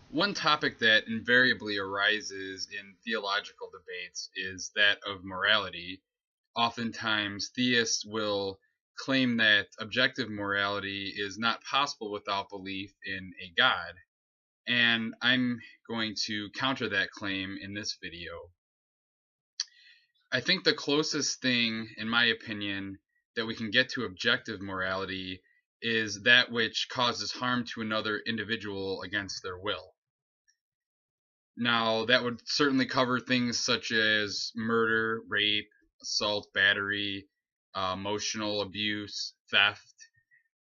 One topic that invariably arises in theological debates is that of morality. Oftentimes, theists will claim that objective morality is not possible without belief in a God, and I'm going to counter that claim in this video. I think the closest thing, in my opinion, that we can get to objective morality is that which causes harm to another individual against their will. Now, that would certainly cover things such as murder, rape, assault, battery, emotional abuse, theft.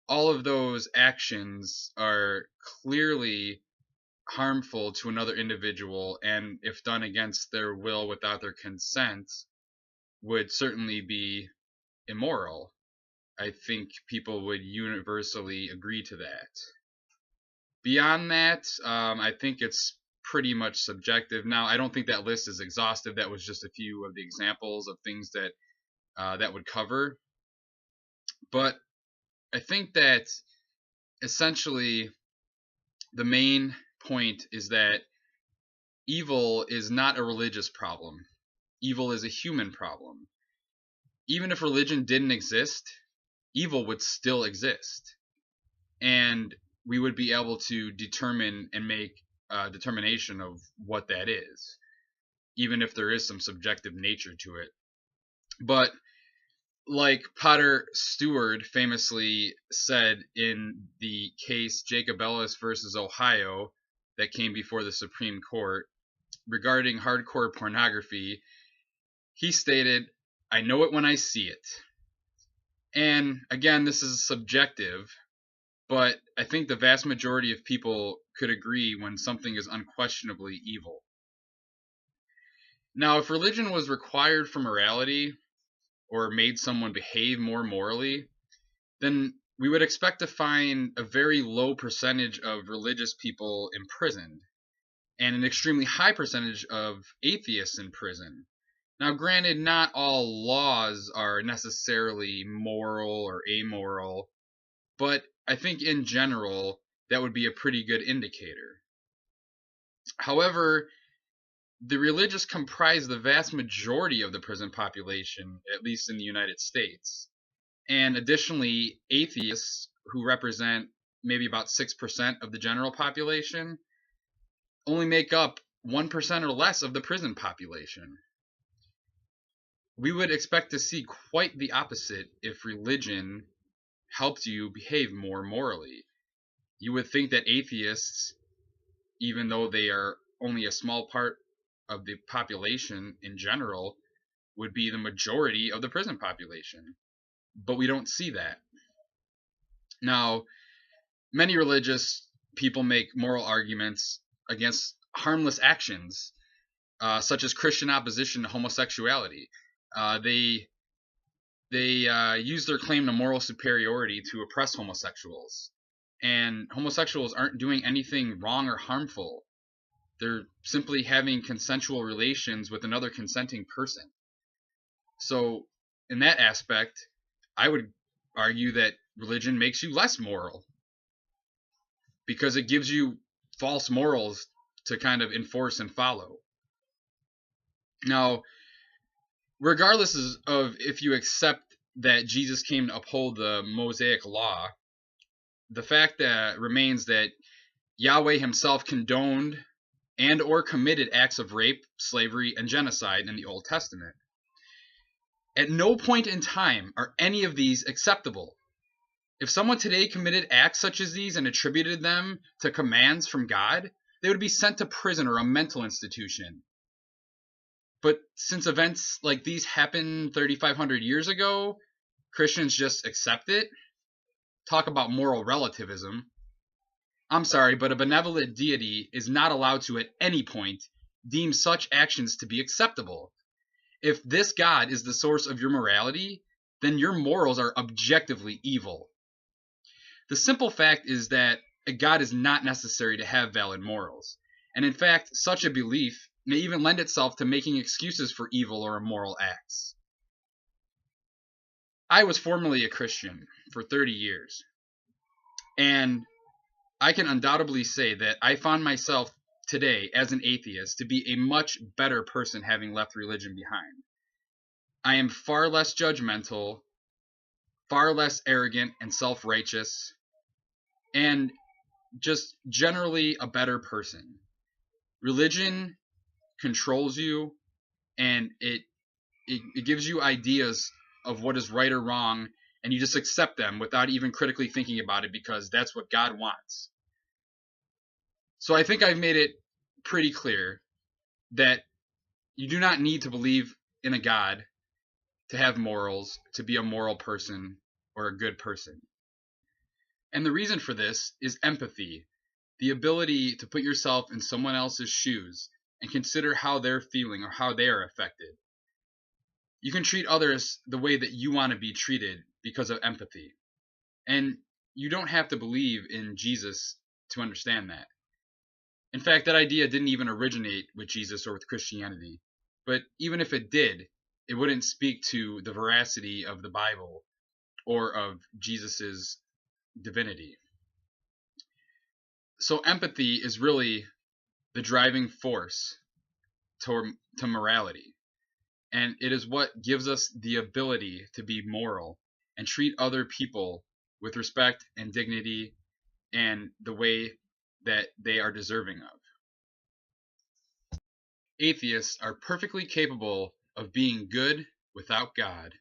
All of those actions are clearly harmful to another individual, and if done against their will without their consent, would certainly be immoral. I think people would universally agree to that. Beyond that, I think it's pretty much subjective. Now, I don't think that list is exhaustive. That was just a few of the examples of things that that would cover. But I think that essentially the main point is that evil is not a religious problem. Evil is a human problem. Even if religion didn't exist, evil would still exist. And we would be able to determine and make a determination of what that is, even if there is some subjective nature to it. But like Potter Stewart famously said in the case Jacob Ellis versus Ohio that came before the Supreme Court regarding hardcore pornography, he stated, "I know it when I see it." And again, this is subjective, but I think the vast majority of people could agree when something is unquestionably evil. Now, if religion was required for morality or made someone behave more morally, then we would expect to find a very low percentage of religious people imprisoned and an extremely high percentage of atheists in prison. Now, granted, not all laws are necessarily moral or amoral, but I think in general that would be a pretty good indicator. However, the religious comprise the vast majority of the prison population, at least in the United States. And additionally, atheists, who represent maybe about 6% of the general population, only make up 1% or less of the prison population. We would expect to see quite the opposite if religion helped you behave more morally. You would think that atheists, even though they are only a small part of the population in general, would be the majority of the prison population. But we don't see that. Now, many religious people make moral arguments against harmless actions, such as Christian opposition to homosexuality. They use their claim to moral superiority to oppress homosexuals. And homosexuals aren't doing anything wrong or harmful. They're simply having consensual relations with another consenting person. So, in that aspect, I would argue that religion makes you less moral because it gives you false morals to kind of enforce and follow. Now, regardless of if you accept that Jesus came to uphold the Mosaic law, the fact that remains that Yahweh himself condoned and or committed acts of rape, slavery, and genocide in the Old Testament. At no point in time are any of these acceptable. If someone today committed acts such as these and attributed them to commands from God, they would be sent to prison or a mental institution. But since events like these happened 3,500 years ago, Christians just accept it? Talk about moral relativism. I'm sorry, but a benevolent deity is not allowed to at any point deem such actions to be acceptable. If this God is the source of your morality, then your morals are objectively evil. The simple fact is that a God is not necessary to have valid morals. And in fact, such a belief may even lend itself to making excuses for evil or immoral acts. I was formerly a Christian for 30 years. And I can undoubtedly say that I found myself today as an atheist to be a much better person having left religion behind. I am far less judgmental, far less arrogant and self-righteous, and just generally a better person. Religion controls you, and it gives you ideas of what is right or wrong, and you just accept them without even critically thinking about it because that's what God wants. So I think I've made it pretty clear that you do not need to believe in a God to have morals, to be a moral person or a good person. And the reason for this is empathy, the ability to put yourself in someone else's shoes and consider how they're feeling or how they are affected. You can treat others the way that you want to be treated because of empathy. And you don't have to believe in Jesus to understand that. In fact, that idea didn't even originate with Jesus or with Christianity. But even if it did, it wouldn't speak to the veracity of the Bible or of Jesus's divinity. So empathy is really the driving force to morality. And it is what gives us the ability to be moral and treat other people with respect and dignity and the way that they are deserving of. Atheists are perfectly capable of being good without God.